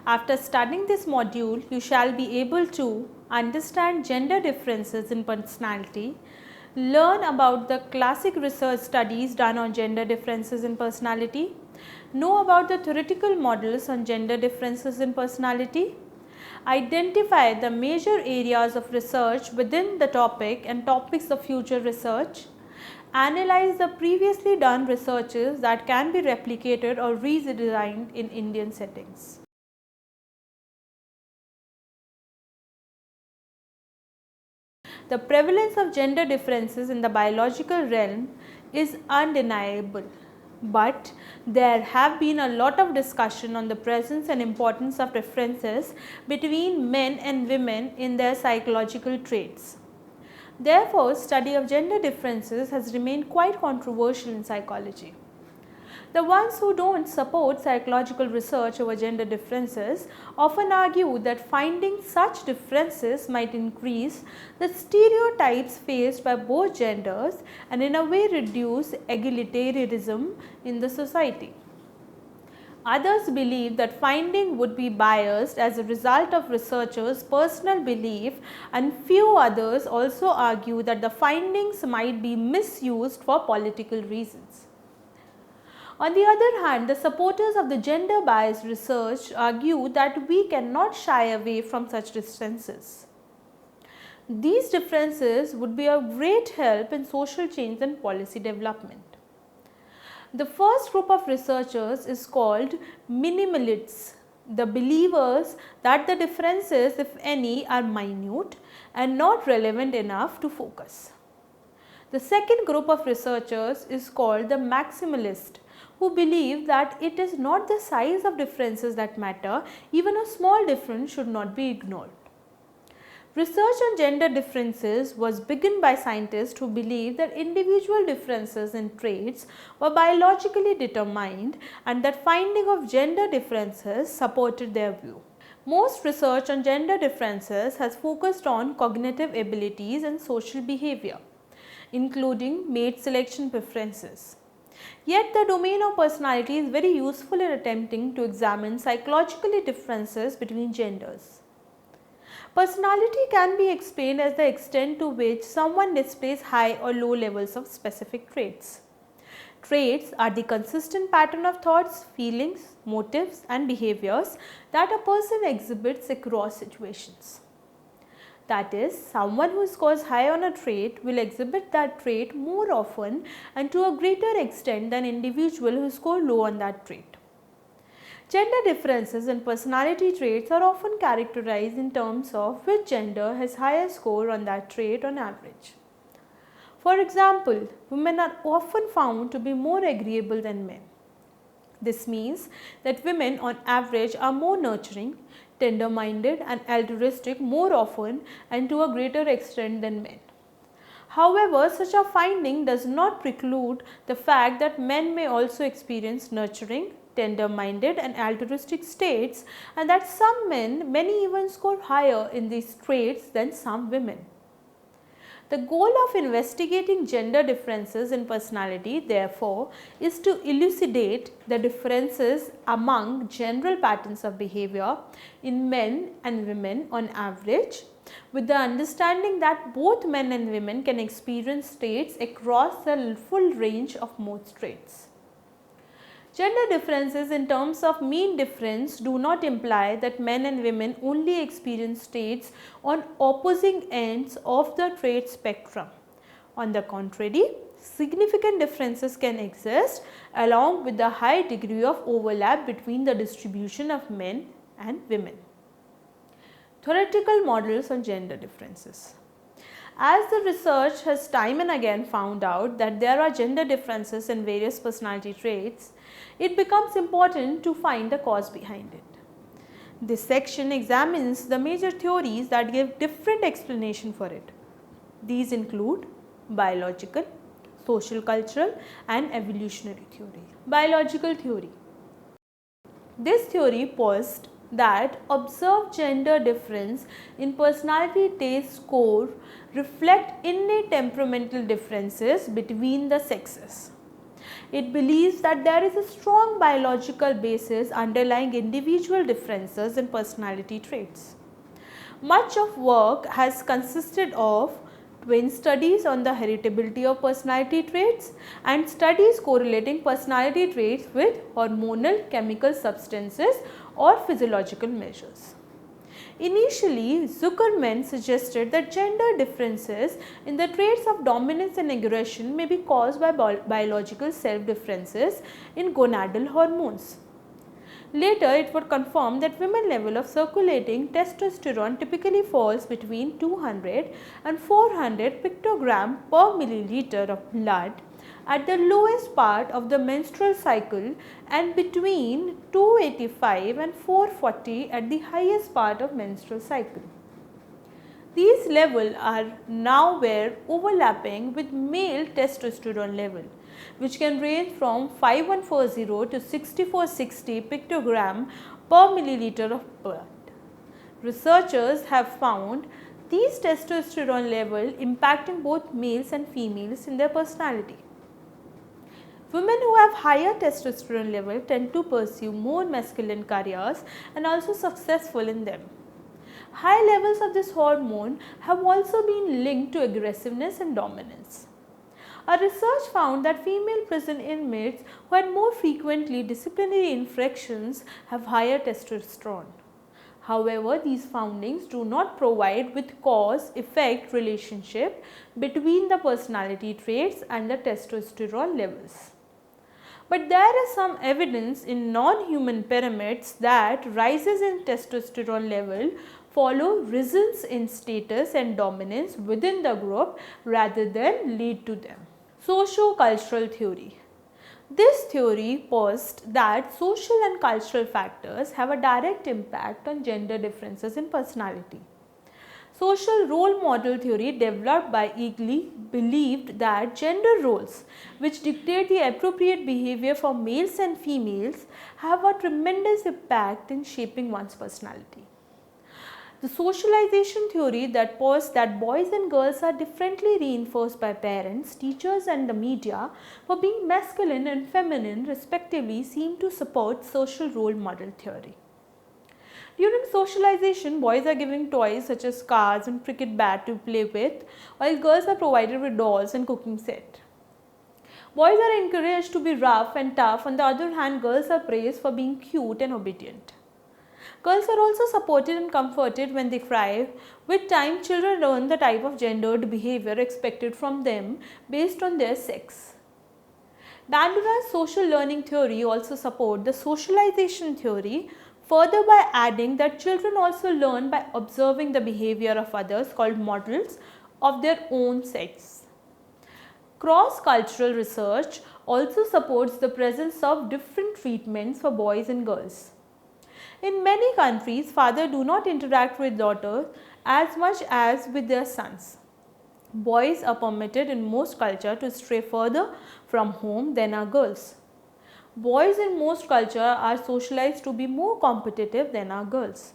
After studying this module, you shall be able to understand gender differences in personality, learn about the classic research studies done on gender differences in personality, know about the theoretical models on gender differences in personality, identify the major areas of research within the topic and topics of future research, analyze the previously done researches that can be replicated or redesigned in Indian settings. The prevalence of gender differences in the biological realm is undeniable, but there have been a lot of discussion on the presence and importance of differences between men and women in their psychological traits. Therefore, study of gender differences has remained quite controversial in psychology. The ones who do not support psychological research over gender differences often argue that finding such differences might increase the stereotypes faced by both genders and in a way reduce egalitarianism in the society. Others believe that finding would be biased as a result of researchers' personal belief, and few others also argue that the findings might be misused for political reasons. On the other hand, the supporters of the gender biased research argue that we cannot shy away from such differences. These differences would be of great help in social change and policy development. The first group of researchers is called minimalists, the believers that the differences, if any, are minute and not relevant enough to focus. The second group of researchers is called the maximalists, who believe that it is not the size of differences that matter, even a small difference should not be ignored. Research on gender differences was begun by scientists who believed that individual differences in traits were biologically determined and that finding of gender differences supported their view. Most research on gender differences has focused on cognitive abilities and social behavior, including mate selection preferences. Yet the domain of personality is very useful in attempting to examine psychological differences between genders. Personality can be explained as the extent to which someone displays high or low levels of specific traits. Traits are the consistent pattern of thoughts, feelings, motives and behaviors that a person exhibits across situations. That is, someone who scores high on a trait will exhibit that trait more often and to a greater extent than individual who score low on that trait. Gender differences in personality traits are often characterized in terms of which gender has higher score on that trait on average. For example, women are often found to be more agreeable than men. This means that women on average are more nurturing, tender-minded and altruistic more often and to a greater extent than men. However, such a finding does not preclude the fact that men may also experience nurturing, tender-minded and altruistic states, and that some men, many even score higher in these traits than some women. The goal of investigating gender differences in personality, therefore, is to elucidate the differences among general patterns of behavior in men and women on average, with the understanding that both men and women can experience states across the full range of most traits. Gender differences in terms of mean difference do not imply that men and women only experience states on opposing ends of the trait spectrum. On the contrary, significant differences can exist along with the high degree of overlap between the distribution of men and women. Theoretical models on gender differences. As the research has time and again found out that there are gender differences in various personality traits, it becomes important to find the cause behind it. This section examines the major theories that give different explanation for it. These include biological, social cultural and evolutionary theory. Biological theory. This theory posed that observed gender difference in personality test score reflect innate temperamental differences between the sexes. It believes that there is a strong biological basis underlying individual differences in personality traits. Much of work has consisted of twin studies on the heritability of personality traits and studies correlating personality traits with hormonal, chemical substances or physiological measures. Initially, Zuckerman suggested that gender differences in the traits of dominance and aggression may be caused by biological self-differences in gonadal hormones. Later, it would confirm that women level of circulating testosterone typically falls between 200 and 400 picogram per milliliter of blood at the lowest part of the menstrual cycle and between 285 and 440 at the highest part of menstrual cycle. These levels are nowhere overlapping with male testosterone level, which can range from 5140 to 6460 picogram per milliliter of blood. Researchers have found these testosterone levels impacting both males and females in their personality. Women who have higher testosterone level tend to pursue more masculine careers and also successful in them. High levels of this hormone have also been linked to aggressiveness and dominance. A research found that female prison inmates who had more frequently disciplinary infractions have higher testosterone. However, these findings do not provide with cause-effect relationship between the personality traits and the testosterone levels. But there is some evidence in non-human pyramids that rises in testosterone level follow results in status and dominance within the group rather than lead to them. Socio-cultural theory. This theory posed that social and cultural factors have a direct impact on gender differences in personality. Social role model theory developed by Eagly believed that gender roles, which dictate the appropriate behavior for males and females, have a tremendous impact in shaping one's personality. The socialization theory that posed that boys and girls are differently reinforced by parents, teachers and the media for being masculine and feminine respectively seem to support social role model theory. During socialization, boys are given toys such as cars and cricket bat to play with, while girls are provided with dolls and cooking set. Boys are encouraged to be rough and tough. On the other hand, girls are praised for being cute and obedient. Girls are also supported and comforted when they cry. With time, children learn the type of gendered behavior expected from them based on their sex. Dandurand's social learning theory also supports the socialization theory, further by adding that children also learn by observing the behavior of others called models of their own sex. Cross-cultural research also supports the presence of different treatments for boys and girls. In many countries, fathers do not interact with daughters as much as with their sons. Boys are permitted in most cultures to stray further from home than are girls. Boys in most cultures are socialized to be more competitive than are girls.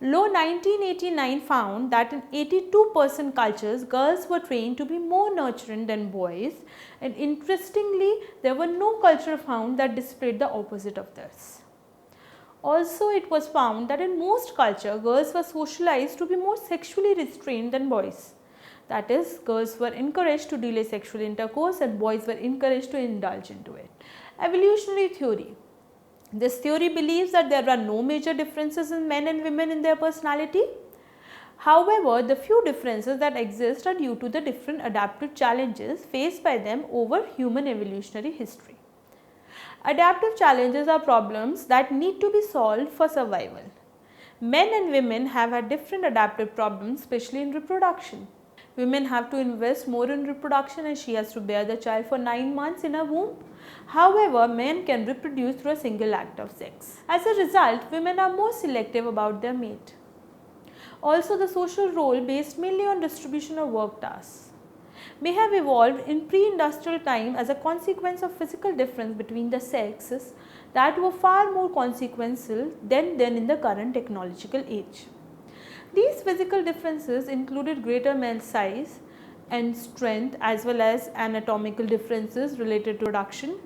Low 1989 found that in 82% cultures, girls were trained to be more nurturing than boys, and interestingly, there were no cultures found that displayed the opposite of this. Also, it was found that in most cultures, girls were socialized to be more sexually restrained than boys. That is, girls were encouraged to delay sexual intercourse and boys were encouraged to indulge into it. Evolutionary theory. This theory believes that there are no major differences in men and women in their personality. However, the few differences that exist are due to the different adaptive challenges faced by them over human evolutionary history. Adaptive challenges are problems that need to be solved for survival. Men and women have had different adaptive problems, especially in reproduction. Women have to invest more in reproduction as she has to bear the child for 9 months in her womb. However, men can reproduce through a single act of sex. As a result, women are more selective about their mate. Also, the social role based mainly on distribution of work tasks may have evolved in pre-industrial time as a consequence of physical difference between the sexes that were far more consequential than in the current technological age. These physical differences included greater male size, and strength as well as anatomical differences related to reproduction.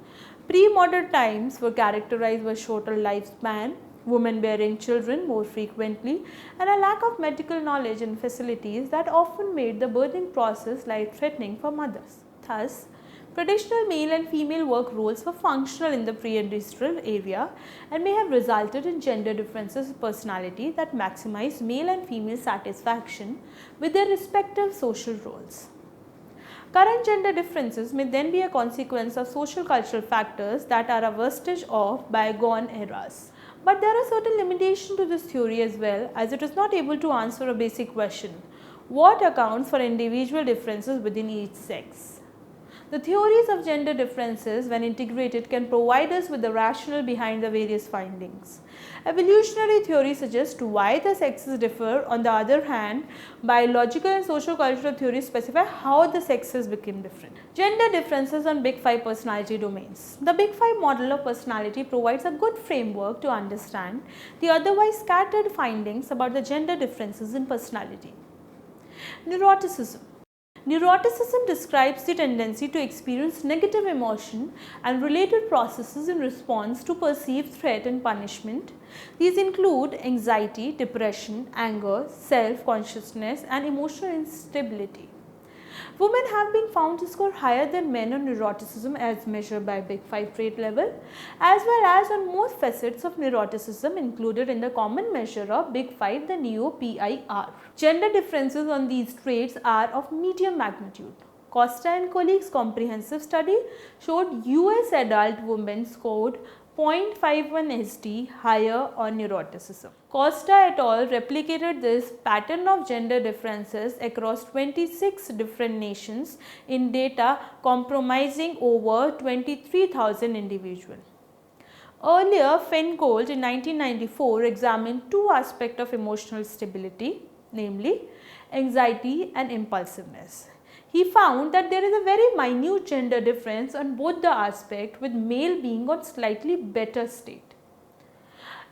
Pre-modern times were characterized by shorter lifespan, women bearing children more frequently, and a lack of medical knowledge and facilities that often made the birthing process life-threatening for mothers. Thus, traditional male and female work roles were functional in the pre-industrial era and may have resulted in gender differences of personality that maximized male and female satisfaction with their respective social roles. Current gender differences may then be a consequence of social cultural factors that are a vestige of bygone eras. But there are certain limitations to this theory as well, as it is not able to answer a basic question: what accounts for individual differences within each sex? The theories of gender differences, when integrated, can provide us with the rationale behind the various findings. Evolutionary theory suggests why the sexes differ. On the other hand, biological and socio-cultural theories specify how the sexes became different. Gender differences on Big Five personality domains. The Big Five model of personality provides a good framework to understand the otherwise scattered findings about the gender differences in personality. Neuroticism. Neuroticism describes the tendency to experience negative emotion and related processes in response to perceived threat and punishment. These include anxiety, depression, anger, self-consciousness, and emotional instability. Women have been found to score higher than men on neuroticism as measured by Big Five trait level, as well as on most facets of neuroticism included in the common measure of Big Five, the neo-PIR. Gender differences on these traits are of medium magnitude. Costa and colleagues' comprehensive study showed US adult women scored 0.51 SD higher on neuroticism. Costa et al. Replicated this pattern of gender differences across 26 different nations in data comprising over 23,000 individuals. Earlier, Feingold in 1994 examined two aspects of emotional stability, namely anxiety and impulsiveness. He found that there is a very minute gender difference on both the aspects, with male being on slightly better state.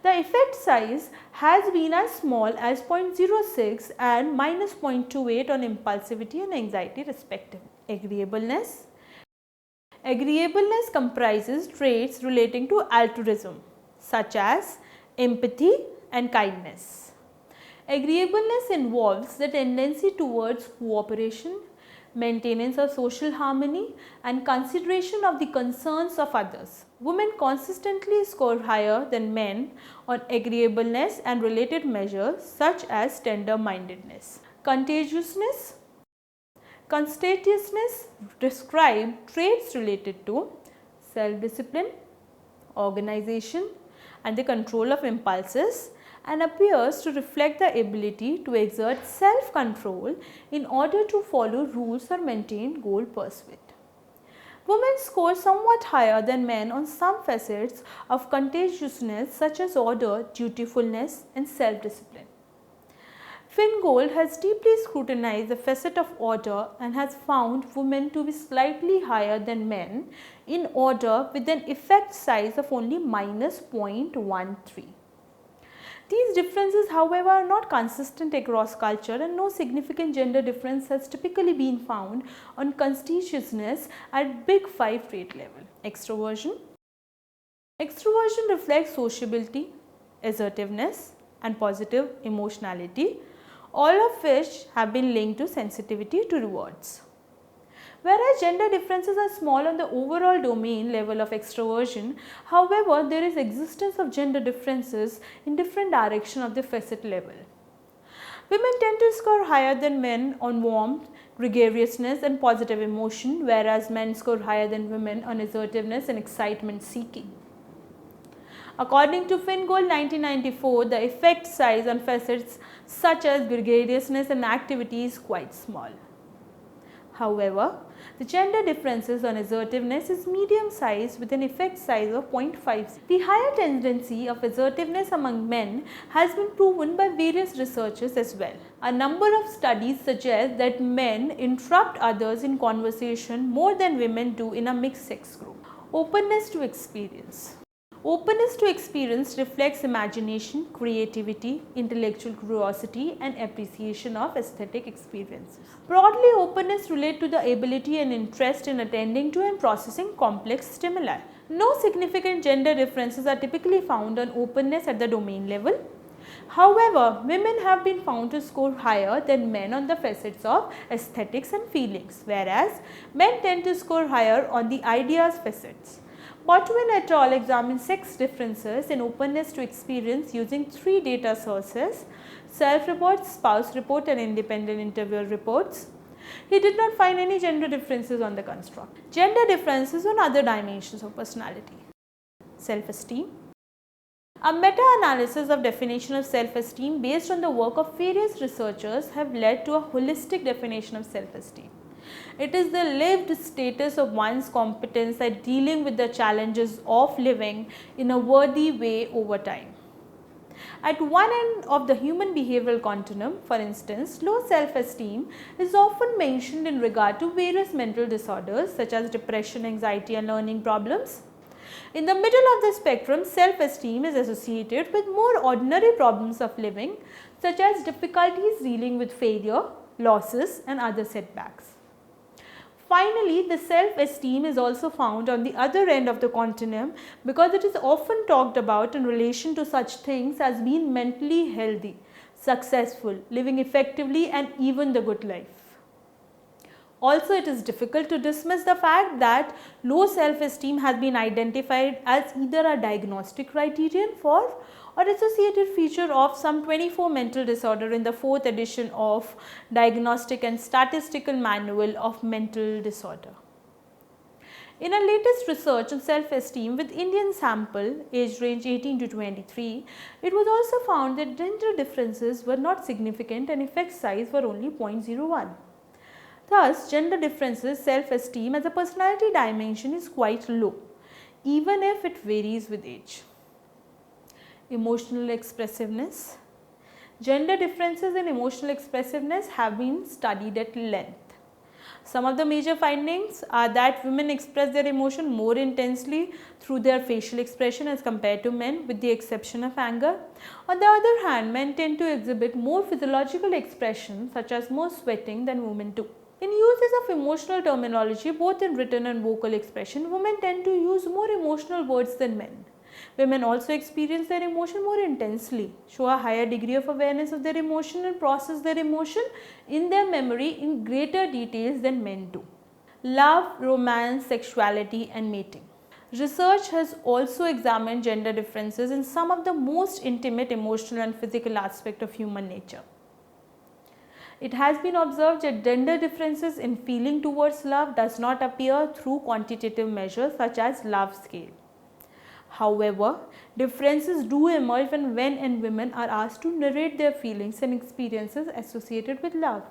The effect size has been as small as 0.06 and minus 0.28 on impulsivity and anxiety respectively. Agreeableness. Agreeableness comprises traits relating to altruism such as empathy and kindness. Agreeableness involves the tendency towards cooperation, maintenance of social harmony, and consideration of the concerns of others. Women consistently score higher than men on agreeableness and related measures such as tender-mindedness. Contagiousness. Contagiousness describes traits related to self-discipline, organization, and the control of impulses, and appears to reflect the ability to exert self-control in order to follow rules or maintain goal pursuit. Women score somewhat higher than men on some facets of contagiousness such as order, dutifulness, and self-discipline. Feingold has deeply scrutinized the facet of order and has found women to be slightly higher than men in order with an effect size of only minus 0.13. These differences, however, are not consistent across culture, and no significant gender difference has typically been found on contagiousness at Big Five trait level. Extroversion. Extroversion reflects sociability, assertiveness, and positive emotionality, all of which have been linked to sensitivity to rewards. Whereas gender differences are small on the overall domain level of extroversion, however, there is existence of gender differences in different directions of the facet level. Women tend to score higher than men on warmth, gregariousness, and positive emotion, whereas men score higher than women on assertiveness and excitement seeking. According to Feingold 1994, the effect size on facets such as gregariousness and activity is quite small. However, the gender differences on assertiveness is medium sized with an effect size of 0.5. The higher tendency of assertiveness among men has been proven by various researchers as well. A number of studies suggest that men interrupt others in conversation more than women do in a mixed sex group. Openness to experience. Openness to experience reflects imagination, creativity, intellectual curiosity and appreciation of aesthetic experiences. Broadly, openness relates to the ability and interest in attending to and processing complex stimuli. No significant gender differences are typically found on openness at the domain level. However, women have been found to score higher than men on the facets of aesthetics and feelings, whereas men tend to score higher on the ideas facets. Botwin et al. Examined sex differences in openness to experience using 3 data sources: self-report, spouse report and independent interviewer reports. He did not find any gender differences on the construct. Gender differences on other dimensions of personality. Self-esteem. A meta-analysis of definition of self-esteem based on the work of various researchers have led to a holistic definition of self-esteem. It is the lived status of one's competence at dealing with the challenges of living in a worthy way over time. At one end of the human behavioral continuum, for instance, low self-esteem is often mentioned in regard to various mental disorders such as depression, anxiety and learning problems. In the middle of the spectrum, self-esteem is associated with more ordinary problems of living such as difficulties dealing with failure, losses and other setbacks. Finally, the self-esteem is also found on the other end of the continuum because it is often talked about in relation to such things as being mentally healthy, successful, living effectively and even the good life. Also, it is difficult to dismiss the fact that low self-esteem has been identified as either a diagnostic criterion for or associated feature of some 24 mental disorder in the 4th edition of Diagnostic and Statistical Manual of Mental Disorder. In a latest research on self-esteem with Indian sample age range 18 to 23, it was also found that gender differences were not significant and effect size were only 0.01. Thus, gender differences self-esteem as a personality dimension is quite low, even if it varies with age. Emotional expressiveness. Gender differences in emotional expressiveness have been studied at length. Some of the major findings are that women express their emotion more intensely through their facial expression as compared to men, with the exception of anger. On the other hand, men tend to exhibit more physiological expression such as more sweating than women do. In uses of emotional terminology, both in written and vocal expression, women tend to use more emotional words than men. Women also experience their emotion more intensely, show a higher degree of awareness of their emotion and process their emotion in their memory in greater details than men do. Love, romance, sexuality and mating. Research has also examined gender differences in some of the most intimate emotional and physical aspects of human nature. It has been observed that gender differences in feeling towards love does not appear through quantitative measures such as love scale. However, differences do emerge when men and women are asked to narrate their feelings and experiences associated with love.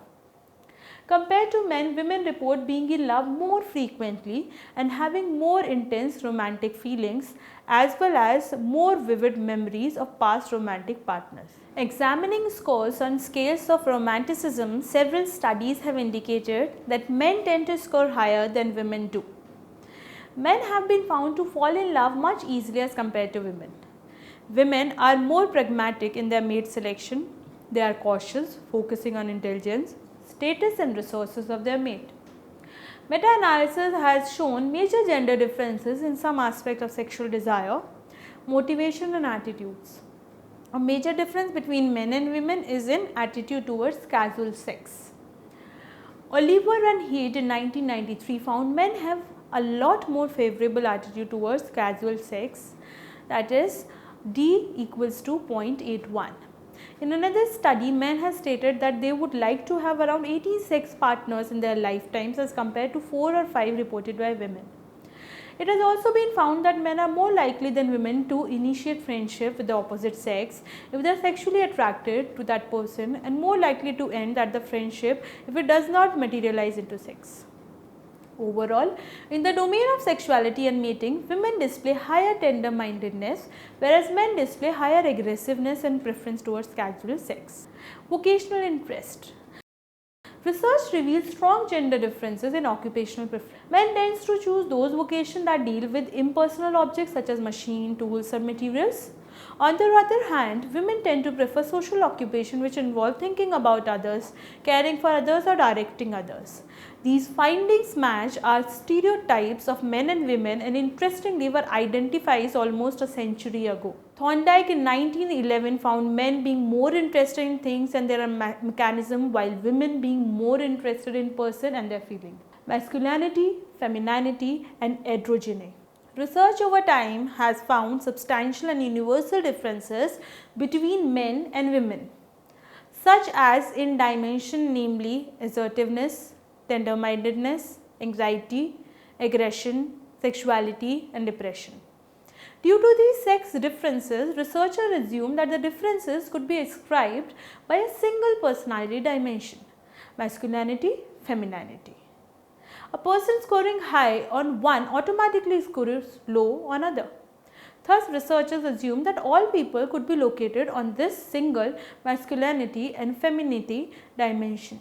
Compared to men, women report being in love more frequently and having more intense romantic feelings as well as more vivid memories of past romantic partners. Examining scores on scales of romanticism, several studies have indicated that men tend to score higher than women do. Men have been found to fall in love much easily as compared to women. Women are more pragmatic in their mate selection. They are cautious, focusing on intelligence, status and resources of their mate. Meta-analysis has shown major gender differences in some aspects of sexual desire, motivation and attitudes. A major difference between men and women is in attitude towards casual sex. Oliver and Heath in 1993 found men have a lot more favorable attitude towards casual sex, that is D equals to 0.81. In another study, men have stated that they would like to have around 18 sex partners in their lifetimes as compared to 4 or 5 reported by women. It has also been found that men are more likely than women to initiate friendship with the opposite sex if they are sexually attracted to that person, and more likely to end at the friendship if it does not materialize into sex. Overall, in the domain of sexuality and mating, women display higher tender-mindedness, whereas men display higher aggressiveness and preference towards casual sex. Vocational interest. Research reveals strong gender differences in occupational preference. Men tend to choose those vocations that deal with impersonal objects such as machine, tools or materials. On the other hand, women tend to prefer social occupation which involve thinking about others, caring for others or directing others. These findings match our stereotypes of men and women and interestingly were identified almost a century ago. Thorndike in 1911 found men being more interested in things and their mechanism while women being more interested in person and their feeling. Masculinity, femininity and androgyny. Research over time has found substantial and universal differences between men and women, such as in dimension, namely assertiveness, tender-mindedness, anxiety, aggression, sexuality and depression. Due to these sex differences, researchers assume that the differences could be ascribed by a single personality dimension, masculinity, femininity. A person scoring high on one automatically scores low on other. Thus, researchers assume that all people could be located on this single masculinity and femininity dimension.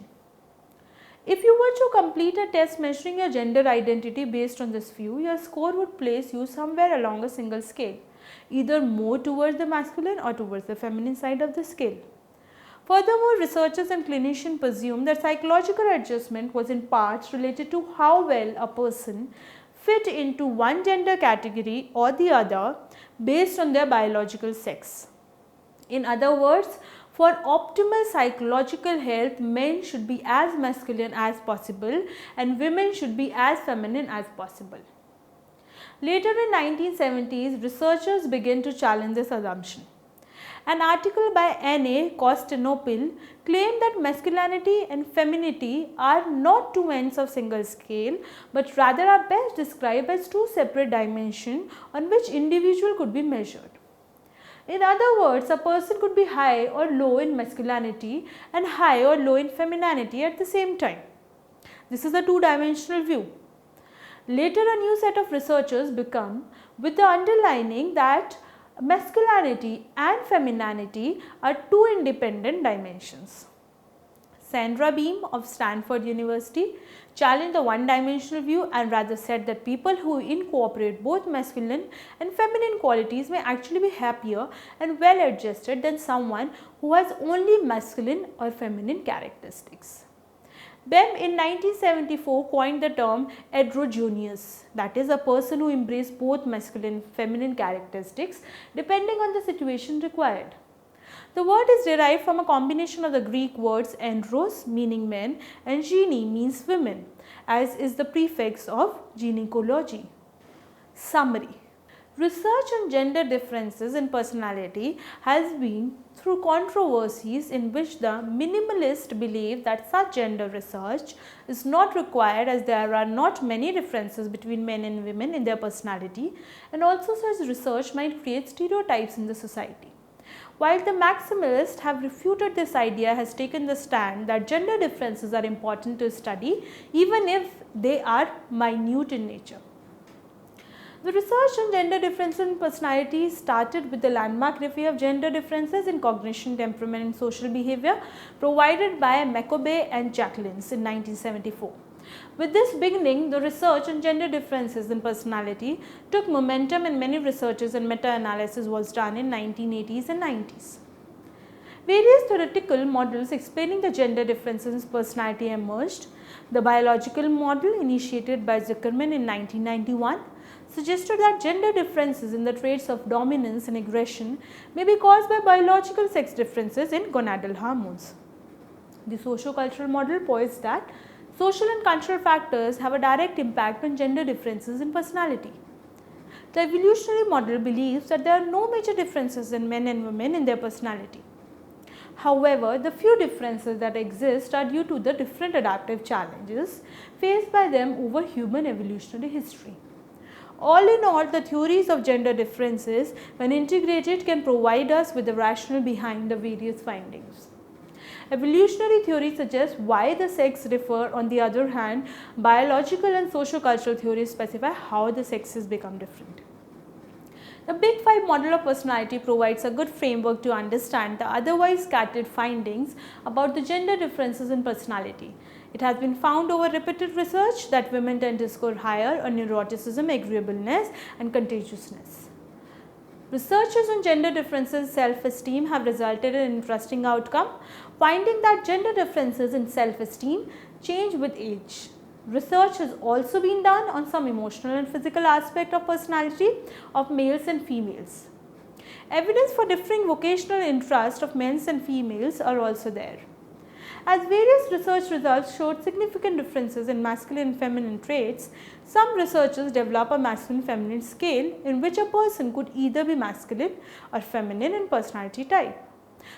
If you were to complete a test measuring your gender identity based on this view, your score would place you somewhere along a single scale, either more towards the masculine or towards the feminine side of the scale. Furthermore, researchers and clinicians presume that psychological adjustment was in part related to how well a person fit into one gender category or the other based on their biological sex. In other words, for optimal psychological health, men should be as masculine as possible and women should be as feminine as possible. Later in 1970s, researchers began to challenge this assumption. An article by N.A. Constantinople claimed that masculinity and femininity are not two ends of single scale, but rather are best described as two separate dimensions on which individual could be measured. In other words, a person could be high or low in masculinity and high or low in femininity at the same time. This is a two-dimensional view. Later, a new set of researchers become with the underlining that masculinity and femininity are two independent dimensions. Sandra Beam of Stanford University challenged the one-dimensional view and rather said that people who incorporate both masculine and feminine qualities may actually be happier and well adjusted than someone who has only masculine or feminine characteristics. Bem in 1974 coined the term androgynous, that is a person who embraces both masculine and feminine characteristics depending on the situation required. The word is derived from a combination of the Greek words andros meaning men and gyne means women, as is the prefix of gynecology. Summary. Research on gender differences in personality has been through controversies in which the minimalists believe that such gender research is not required as there are not many differences between men and women in their personality, and also such research might create stereotypes in the society. While the maximalists have refuted this idea, has taken the stand that gender differences are important to study even if they are minute in nature. The research on gender differences in personality started with the landmark review of gender differences in cognition, temperament and social behavior provided by McCoby and Jacquelins in 1974. With this beginning, the research on gender differences in personality took momentum and many researches and meta-analysis was done in 1980s and 90s. Various theoretical models explaining the gender differences in personality emerged. The biological model initiated by Zuckerman in 1991 suggested that gender differences in the traits of dominance and aggression may be caused by biological sex differences in gonadal hormones. The socio-cultural model posits that social and cultural factors have a direct impact on gender differences in personality. The evolutionary model believes that there are no major differences in men and women in their personality. However, the few differences that exist are due to the different adaptive challenges faced by them over human evolutionary history. All in all, the theories of gender differences, when integrated, can provide us with the rationale behind the various findings. Evolutionary theory suggests why the sex differ. On the other hand, biological and socio-cultural theories specify how the sexes become different. The Big Five model of personality provides a good framework to understand the otherwise scattered findings about the gender differences in personality. It has been found over repeated research that women tend to score higher on neuroticism, agreeableness and contagiousness. Researches on gender differences self-esteem have resulted in an interesting outcome, finding that gender differences in self-esteem change with age. Research has also been done on some emotional and physical aspect of personality of males and females. Evidence for differing vocational interests of men and females are also there. As various research results showed significant differences in masculine and feminine traits, some researchers develop a masculine-feminine scale in which a person could either be masculine or feminine in personality type.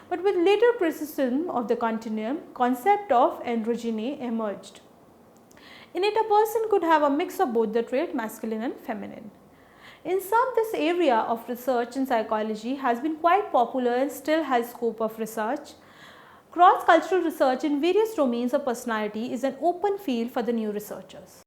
But with later criticism of the continuum, concept of androgyny emerged. In it, a person could have a mix of both the trait masculine and feminine. In sum, this area of research in psychology has been quite popular and still has scope of research. Cross-cultural research in various domains of personality is an open field for the new researchers.